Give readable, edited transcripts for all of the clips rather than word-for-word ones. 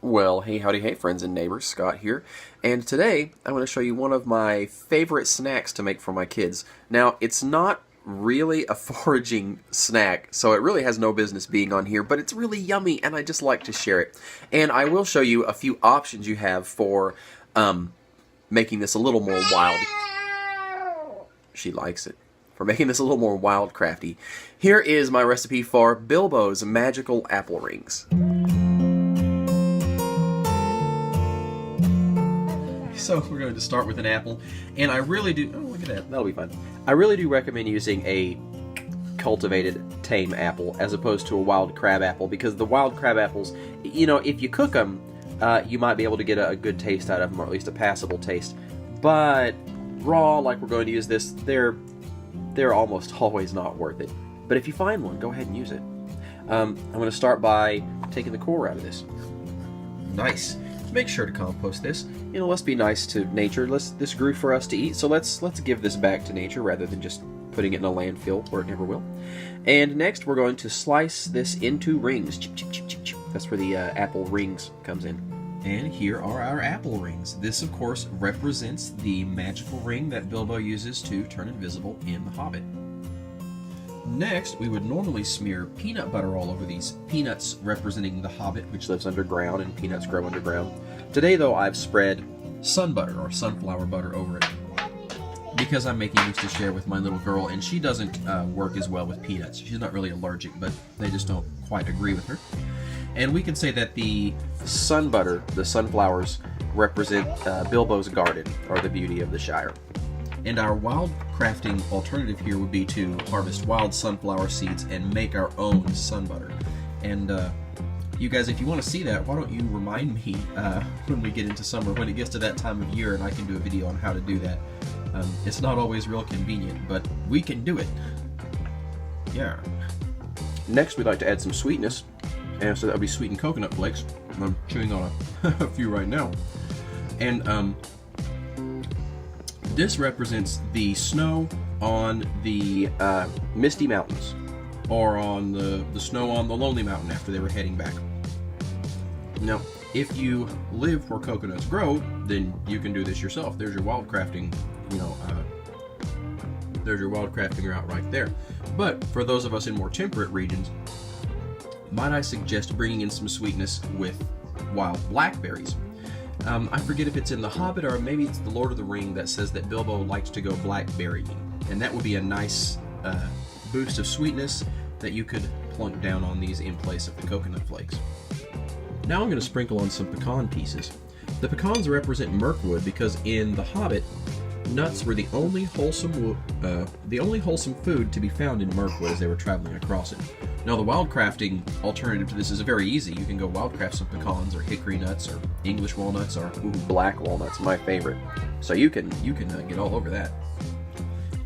Well, hey, howdy, hey, friends and neighbors, Scott here, and today I'm going to show you one of my favorite snacks to make for my kids. Now, it's not really a foraging snack, so it really has no business being on here, but it's really yummy, and I just like to share it. And I will show you a few options you have for making this a little more wild. She likes it. For making this a little more wild crafty. Here is my recipe for Bilbo's Magical Apple Rings. So we're going to start with an apple, and I really do, oh look at that, that'll be fun. I really do recommend using a cultivated tame apple as opposed to a wild crab apple, because the wild crab apples, you know, if you cook them, you might be able to get a good taste out of them, or at least a passable taste. But raw, like we're going to use this, they're almost always not worth it. But if you find one, go ahead and use it. I'm going to start by taking the core out of this. Nice. Make sure to compost this. You know, let's be nice to nature. This grew for us to eat, so let's give this back to nature rather than just putting it in a landfill where it never will. And next, we're going to slice this into rings. Chip, chip, chip, chip, chip. That's where the apple rings comes in. And here are our apple rings. This, of course, represents the magical ring that Bilbo uses to turn invisible in The Hobbit. Next, we would normally smear peanut butter all over these, peanuts representing the Hobbit, which lives underground, and peanuts grow underground. Today, though, I've spread sun butter, or sunflower butter, over it, because I'm making this to share with my little girl, and she doesn't work as well with peanuts. She's not really allergic, but they just don't quite agree with her. And we can say that the sun butter, the sunflowers, represent Bilbo's garden, or the beauty of the Shire. And our wild crafting alternative here would be to harvest wild sunflower seeds and make our own sun butter. And you guys, if you want to see that, why don't you remind me when we get into summer, when it gets to that time of year, and I can do a video on how to do that. It's not always real convenient, but we can do it. Yeah. Next, we'd like to add some sweetness. And so that would be sweetened coconut flakes. I'm chewing on a few right now. And this represents the snow on the Misty Mountains, or on the snow on the Lonely Mountain after they were heading back. Now, if you live where coconuts grow, then you can do this yourself. There's your wild crafting, there's your wild crafting route right there. But for those of us in more temperate regions, might I suggest bringing in some sweetness with wild blackberries. I forget if it's in The Hobbit or maybe it's The Lord of the Ring that says that Bilbo likes to go blackberrying, and that would be a nice boost of sweetness that you could plunk down on these in place of the coconut flakes. Now I'm going to sprinkle on some pecan pieces. The pecans represent Mirkwood because in The Hobbit, nuts were the only wholesome food to be found in Mirkwood as they were traveling across it. Now the wildcrafting alternative to this is very easy. You can go wildcraft some pecans or hickory nuts or English walnuts or black walnuts, my favorite. So you can get all over that.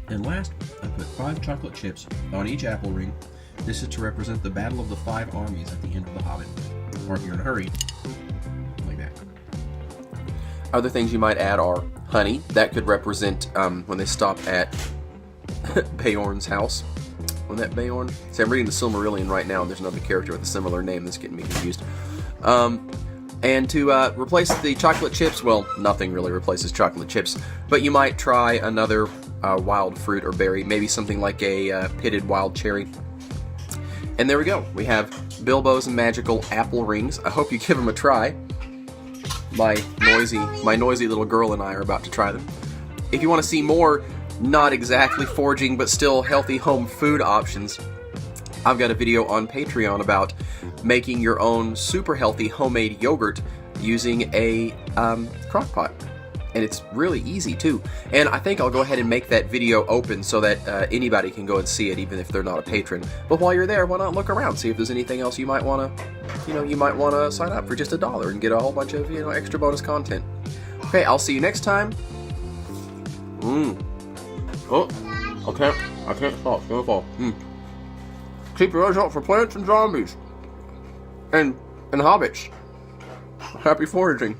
And last, I put 5 chocolate chips on each apple ring. This is to represent the Battle of the 5 Armies at the end of The Hobbit. Or if you're in a hurry, like that. Other things you might add are honey. That could represent when they stop at Beorn's house. When that Beorn... See, I'm reading the Silmarillion right now, and there's another character with a similar name that's getting me confused. And to replace the chocolate chips, well, nothing really replaces chocolate chips, but you might try another wild fruit or berry, maybe something like a pitted wild cherry. And there we go. We have Bilbo's magical apple rings. I hope you give them a try. My noisy little girl and I are about to try them. If you want to see more not exactly foraging but still healthy home food options, I've got a video on Patreon about making your own super healthy homemade yogurt using a crock pot. And it's really easy too. And I think I'll go ahead and make that video open so that anybody can go and see it, even if they're not a patron. But while you're there, why not look around, see if there's anything else you might want to, you might want to sign up for just $1 and get a whole bunch of, extra bonus content. Okay, I'll see you next time. Oh, I can't stop. It's gonna fall. Keep your eyes out for plants and zombies. And hobbits. Happy foraging.